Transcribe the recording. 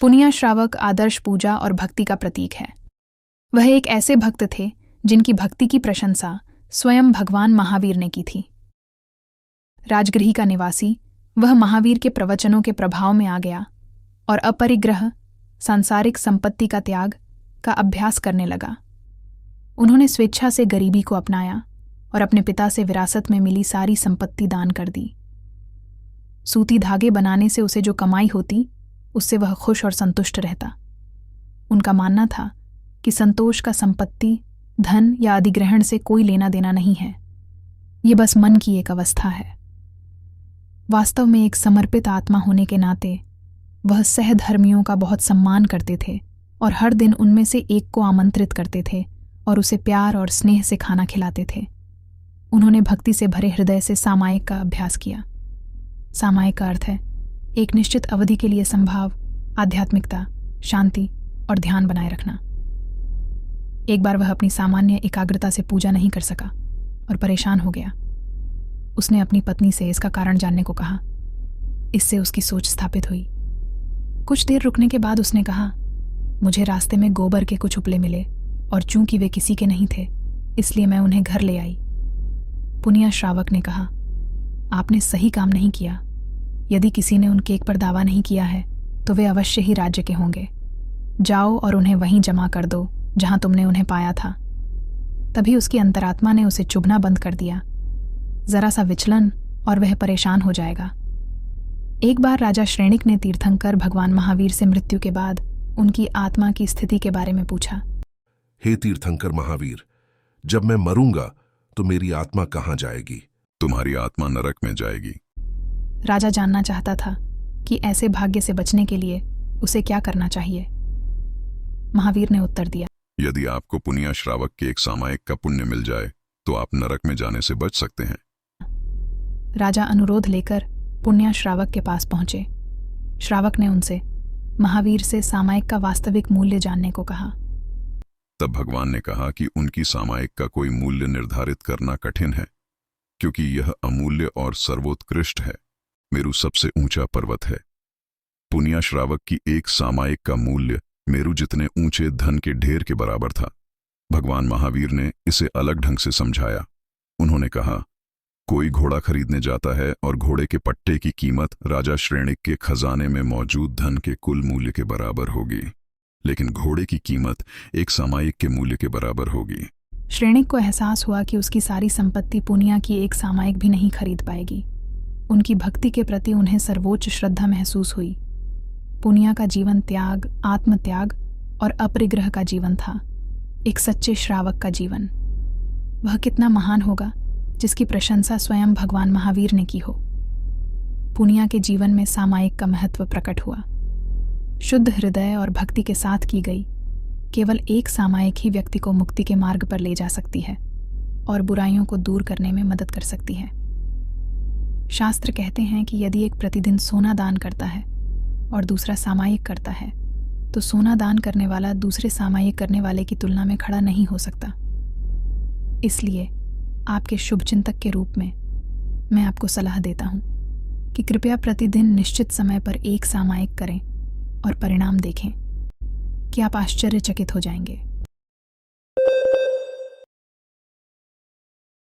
पुनिया श्रावक आदर्श पूजा और भक्ति का प्रतीक है। वह एक ऐसे भक्त थे जिनकी भक्ति की प्रशंसा स्वयं भगवान महावीर ने की थी। राजगृह का निवासी वह महावीर के प्रवचनों के प्रभाव में आ गया और अपरिग्रह सांसारिक संपत्ति का त्याग का अभ्यास करने लगा। उन्होंने स्वेच्छा से गरीबी को अपनाया और अपने पिता से विरासत में मिली सारी संपत्ति दान कर दी। सूती धागे बनाने से उसे जो कमाई होती उससे वह खुश और संतुष्ट रहता। उनका मानना था कि संतोष का संपत्ति, धन या अधिग्रहण से कोई लेना देना नहीं है, ये बस मन की एक अवस्था है। वास्तव में एक समर्पित आत्मा होने के नाते वह सहधर्मियों का बहुत सम्मान करते थे और हर दिन उनमें से एक को आमंत्रित करते थे और उसे प्यार और स्नेह से खाना खिलाते थे। उन्होंने भक्ति से भरे हृदय से सामायिक का अभ्यास किया। सामायिक का अर्थ है एक निश्चित अवधि के लिए संभाव, आध्यात्मिकता, शांति और ध्यान बनाए रखना। एक बार वह अपनी सामान्य एकाग्रता से पूजा नहीं कर सका और परेशान हो गया। उसने अपनी पत्नी से इसका कारण जानने को कहा। इससे उसकी सोच स्थापित हुई। कुछ देर रुकने के बाद उसने कहा, मुझे रास्ते में गोबर के कुछ उपले मिले और चूंकि वे किसी के नहीं थे इसलिए मैं उन्हें घर ले आई। पुनिया श्रावक ने कहा, आपने सही काम नहीं किया। यदि किसी ने उन केक पर दावा नहीं किया है तो वे अवश्य ही राज्य के होंगे। जाओ और उन्हें वहीं जमा कर दो जहां तुमने उन्हें पाया था। तभी उसकी अंतरात्मा ने उसे चुभना बंद कर दिया। जरा सा विचलन और वह परेशान हो जाएगा। एक बार राजा श्रेणिक ने तीर्थंकर भगवान महावीर से मृत्यु के बाद उनकी आत्मा की स्थिति के बारे में पूछा। हे तीर्थंकर महावीर, जब मैं मरूंगा तो मेरी आत्मा कहाँ जाएगी? तुम्हारी आत्मा नरक में जाएगी। राजा जानना चाहता था कि ऐसे भाग्य से बचने के लिए उसे क्या करना चाहिए। महावीर ने उत्तर दिया, यदि आपको पुनिया श्रावक के एक सामायिक का पुण्य मिल जाए तो आप नरक में जाने से बच सकते हैं। राजा अनुरोध लेकर पुण्या श्रावक के पास पहुंचे। श्रावक ने उनसे महावीर से सामायिक का वास्तविक मूल्य जानने को कहा। तब भगवान ने कहा कि उनकी सामायिक का कोई मूल्य निर्धारित करना कठिन है, क्योंकि यह अमूल्य और सर्वोत्कृष्ट है, मेरु सबसे ऊंचा पर्वत है। पुनिया श्रावक की एक सामायिक का मूल्य मेरु जितने ऊंचे धन के ढेर के बराबर था। भगवान महावीर ने इसे अलग ढंग से समझाया। उन्होंने कहा, कोई घोड़ा खरीदने जाता है और घोड़े के पट्टे की कीमत राजा श्रेणिक के खजाने में मौजूद धन के कुल मूल्य के बराबर होगी, लेकिन घोड़े की कीमत एक सामायिक के मूल्य के बराबर होगी। श्रेणिक को एहसास हुआ कि उसकी सारी संपत्ति पुनिया की एक सामायिक भी नहीं खरीद पाएगी। उनकी भक्ति के प्रति उन्हें सर्वोच्च श्रद्धा महसूस हुई। पुनिया का जीवन त्याग, आत्मत्याग और अपरिग्रह का जीवन था, एक सच्चे श्रावक का जीवन। वह कितना महान होगा जिसकी प्रशंसा स्वयं भगवान महावीर ने की हो। पुनिया के जीवन में सामायिक का महत्व प्रकट हुआ। शुद्ध हृदय और भक्ति के साथ की गई केवल एक सामायिक ही व्यक्ति को मुक्ति के मार्ग पर ले जा सकती है और बुराइयों को दूर करने में मदद कर सकती है। शास्त्र कहते हैं कि यदि एक प्रतिदिन सोना दान करता है और दूसरा सामायिक करता है तो सोना दान करने वाला दूसरे सामायिक करने वाले की तुलना में खड़ा नहीं हो सकता। इसलिए आपके शुभचिंतक के रूप में मैं आपको सलाह देता हूं कि कृपया प्रतिदिन निश्चित समय पर एक सामायिक करें और परिणाम देखें कि आप आश्चर्यचकित हो जाएंगे।